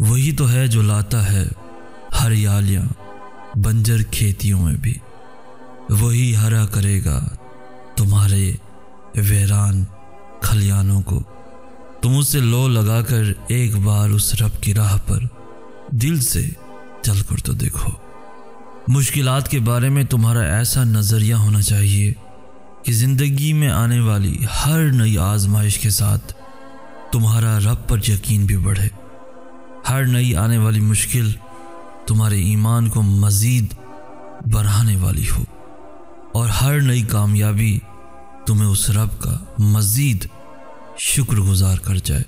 वही तो है जो लाता है हरियालियाँ बंजर खेतियों में भी। वही हरा करेगा तुम्हारे वीरान खलियानों को। तुम उससे लो लगाकर एक बार उस रब की राह पर दिल से चल कर तो देखो। मुश्किलात के बारे में तुम्हारा ऐसा नज़रिया होना चाहिए कि ज़िंदगी में आने वाली हर नई आजमाइश के साथ तुम्हारा रब पर यकीन भी बढ़े। हर नई आने वाली मुश्किल तुम्हारे ईमान को मज़ीद बढ़ाने वाली हो और हर नई कामयाबी तुम्हें उस रब का मज़ीद शुक्रगुजार कर जाए।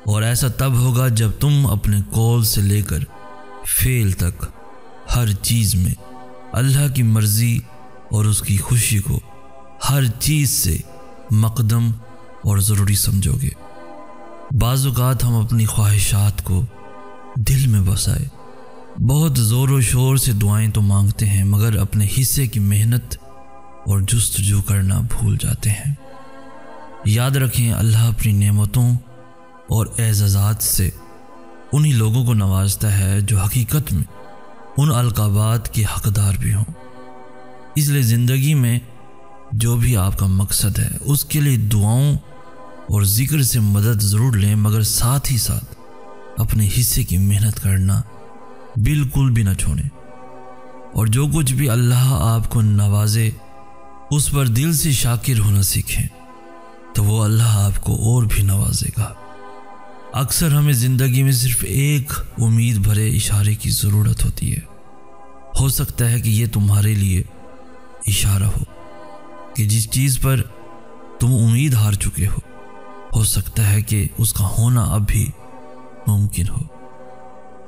और ऐसा तब होगा जब तुम अपने कौल से लेकर फेल तक हर चीज़ में अल्लाह की मर्ज़ी और उसकी खुशी को हर चीज़ से मकदम और ज़रूरी समझोगे। बाज़ औक़ात हम अपनी ख्वाहिशात को दिल में बसाए बहुत ज़ोर शोर से दुआएं तो मांगते हैं, मगर अपने हिस्से की मेहनत और जुस्तजू करना भूल जाते हैं। याद रखें, अल्लाह अपनी नेमतों और एज़ाज़ात से उन्हीं लोगों को नवाजता है जो हकीकत में उन अलक़ाबात के हक़दार भी हों। इसलिए ज़िंदगी में जो भी आपका मकसद है उसके लिए दुआओं और ज़िक्र से मदद ज़रूर लें, मगर साथ ही साथ अपने हिस्से की मेहनत करना बिल्कुल भी ना छोड़ें। और जो कुछ भी अल्लाह आपको नवाजे उस पर दिल से शाकिर होना सीखें, तो वो अल्लाह आपको और भी नवाजेगा। अक्सर हमें ज़िंदगी में सिर्फ एक उम्मीद भरे इशारे की ज़रूरत होती है। हो सकता है कि ये तुम्हारे लिए इशारा हो कि जिस चीज़ पर तुम उम्मीद हार चुके हो सकता है कि उसका होना अब भी मुमकिन हो,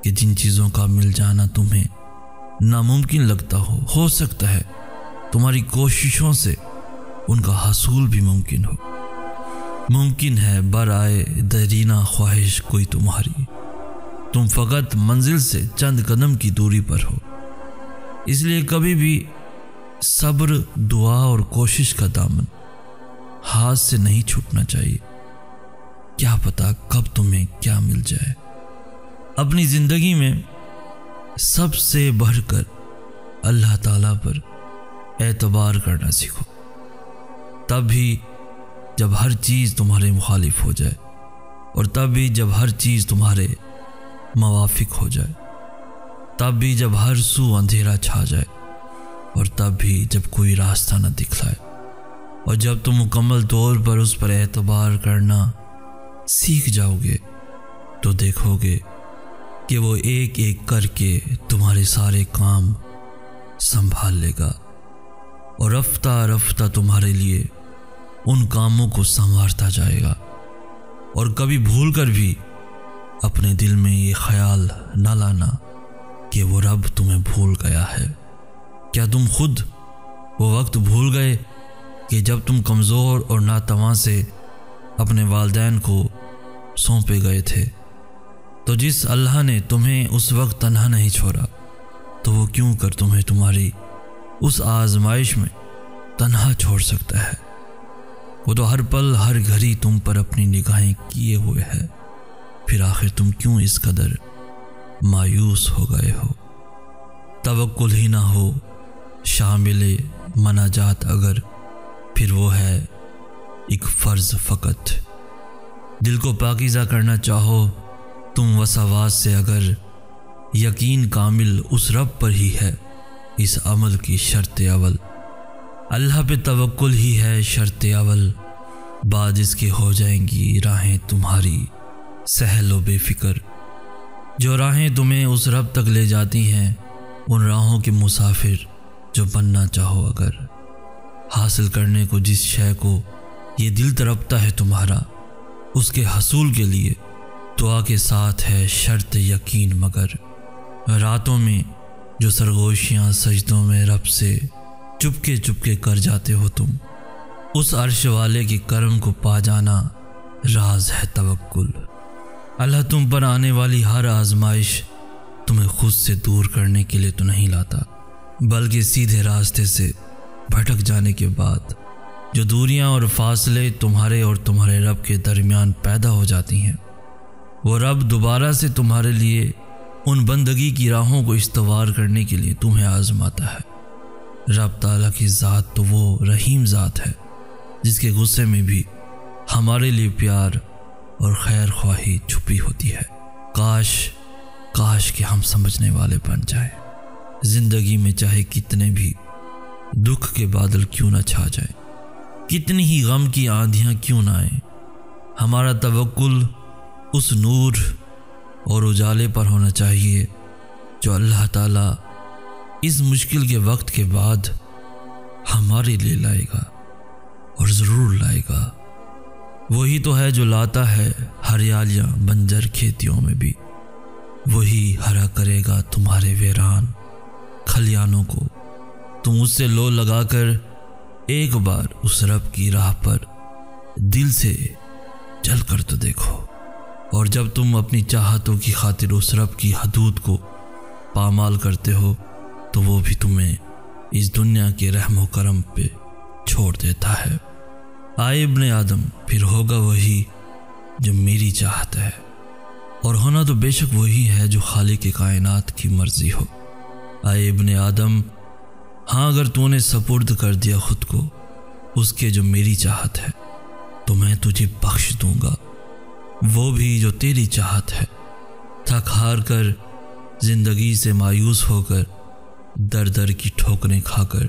कि जिन चीज़ों का मिल जाना तुम्हें नामुमकिन लगता हो सकता है तुम्हारी कोशिशों से उनका हसूल भी मुमकिन हो। मुमकिन है बराए दरीना ख्वाहिश कोई तुम्हारी, तुम फ़कत मंजिल से चंद कदम की दूरी पर हो। इसलिए कभी भी सब्र, दुआ और कोशिश का दामन हाथ से नहीं छूटना चाहिए। क्या पता कब तुम्हें क्या मिल जाए। अपनी ज़िंदगी में सबसे बढ़कर अल्लाह ताला पर एतबार करना सीखो। तब भी जब हर चीज़ तुम्हारे मुखालिफ हो जाए, और तब भी जब हर चीज़ तुम्हारे मवाफिक हो जाए, तब भी जब हर सू अंधेरा छा जाए, और तब भी जब कोई रास्ता न दिखलाए। और जब तुम मुकम्मल तौर पर उस पर एतबार करना सीख जाओगे, तो देखोगे कि वो एक एक करके तुम्हारे सारे काम संभाल लेगा और रफ्ता रफ्ता तुम्हारे लिए उन कामों को संवारता जाएगा। और कभी भूल कर भी अपने दिल में ये ख्याल न लाना कि वो रब तुम्हें भूल गया है। क्या तुम खुद वो वक्त भूल गए कि जब तुम कमज़ोर और नातवां से अपने वालिदैन को सौंपे गए थे, तो जिस अल्लाह ने तुम्हें उस वक्त तन्हा नहीं छोड़ा, तो वो क्यों कर तुम्हें तुम्हारी उस आजमाइश में तन्हा छोड़ सकता है। वो तो हर पल हर घड़ी तुम पर अपनी निगाहें किए हुए है। फिर आखिर तुम क्यों इस कदर मायूस हो गए हो। तवक्कुल ही ना हो शामिले मनाजात अगर, फिर वो है एक फ़र्ज़ फ़कत। दिल को पाकीज़ा करना चाहो तुम वसवास से अगर, यकीन कामिल उस रब पर ही है इस अमल की शर्त अवल। अल्लाह पे तवक्कुल ही है शर्त अवल, बाद इसके हो जाएंगी राहें तुम्हारी सहल व बेफिक्र। जो राहें तुम्हें उस रब तक ले जाती हैं, उन राहों के मुसाफिर जो बनना चाहो अगर। हासिल करने को जिस शय को ये दिल तड़पता है तुम्हारा, उसके हसूल के लिए दुआ के साथ है शर्त यकीन मगर। रातों में जो सरगोशियाँ सजदों में रब से चुपके चुपके कर जाते हो तुम, उस अर्श वाले के करम को पा जाना राज है तवक्कुल। अल्लाह तुम पर आने वाली हर आजमाइश तुम्हें खुद से दूर करने के लिए तो नहीं लाता, बल्कि सीधे रास्ते से भटक जाने के बाद जो दूरियां और फासले तुम्हारे और तुम्हारे रब के दरमियान पैदा हो जाती हैं, वो रब दोबारा से तुम्हारे लिए उन बंदगी की राहों को इस्तवार करने के लिए तुम्हें आजमाता है। रब ताला की ज़ात तो वो रहीम ज़ात है जिसके गुस्से में भी हमारे लिए प्यार और खैर ख्वाही छुपी होती है। काश कि हम समझने वाले बन जाएं। जिंदगी में चाहे कितने भी दुख के बादल क्यों ना छा जाए, कितनी ही गम की आंधियां क्यों ना आए, हमारा तवक्कुल उस नूर और उजाले पर होना चाहिए जो अल्लाह ताला इस मुश्किल के वक्त के बाद हमारे लिए लाएगा और ज़रूर लाएगा। वही तो है जो लाता है हरियालियाँ बंजर खेतियों में भी, वही हरा करेगा तुम्हारे वीरान खलियानों को। तुम उससे लो लगाकर एक बार उस रब की राह पर दिल से चल कर तो देखो, और जब तुम अपनी चाहतों की खातिर उस रब की हदूद को पामाल करते हो तो वो भी तुम्हें इस दुनिया के रहमो करम पे छोड़ देता है। आए इब्ने आदम, फिर होगा वही जो मेरी चाहत है, और होना तो बेशक वही है जो खालिक के कायनात की मर्जी हो। आए इब्ने आदम, हाँ अगर तूने सपुर्द कर दिया खुद को उसके जो मेरी चाहत है तो मैं तुझे बख्श दूंगा वो भी जो तेरी चाहत है। थक हार कर जिंदगी से मायूस होकर दर दर की ठोकरें खाकर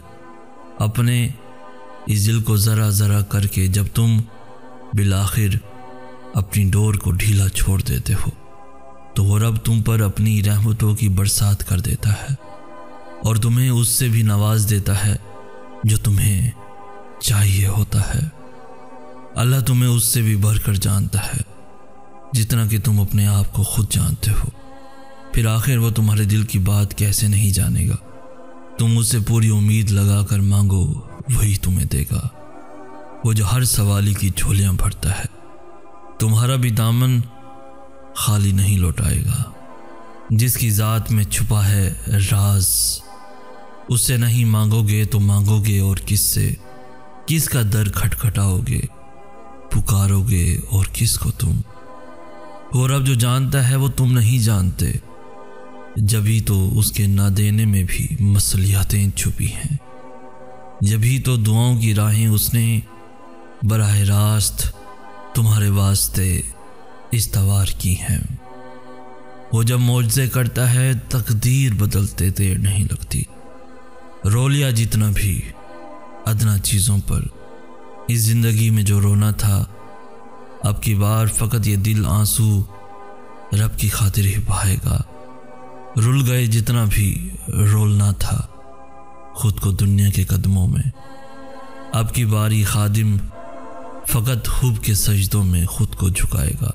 अपने इस दिल को ज़रा ज़रा करके जब तुम बिलाखिर अपनी डोर को ढीला छोड़ देते हो तो वो रब तुम पर अपनी रहमतों की बरसात कर देता है और तुम्हें उससे भी नवाज देता है जो तुम्हें चाहिए होता है। अल्लाह तुम्हें उससे भी बढ़कर जानता है जितना कि तुम अपने आप को खुद जानते हो। फिर आखिर वो तुम्हारे दिल की बात कैसे नहीं जानेगा। तुम उससे पूरी उम्मीद लगा कर मांगो, वही तुम्हें देगा। वो जो हर सवाली की झोलियां भरता है, तुम्हारा भी दामन खाली नहीं लौटाएगा। जिसकी ज़ात में छुपा है राज, उससे नहीं मांगोगे तो मांगोगे और किससे, किसका दर खटखटाओगे, पुकारोगे और किसको तुम। वो रब जो जानता है वो तुम नहीं जानते, जभी तो उसके ना देने में भी मसलियतें छुपी हैं। जभी तो दुआओं की राहें उसने बराह रास्त तुम्हारे वास्ते इस्तवार की हैं। वो जब मौजज़े करता है तकदीर बदलते देर नहीं लगती। रो लिया जितना भी अदना चीज़ों पर, इस ज़िंदगी में जो रोना था अब की बार फ़कत ये दिल आंसू रब की खातिर ही बहाएगा। रुल गए जितना भी रोलना था खुद को दुनिया के कदमों में, अब की बारी खादिम फ़कत खूब के सजदों में खुद को झुकाएगा।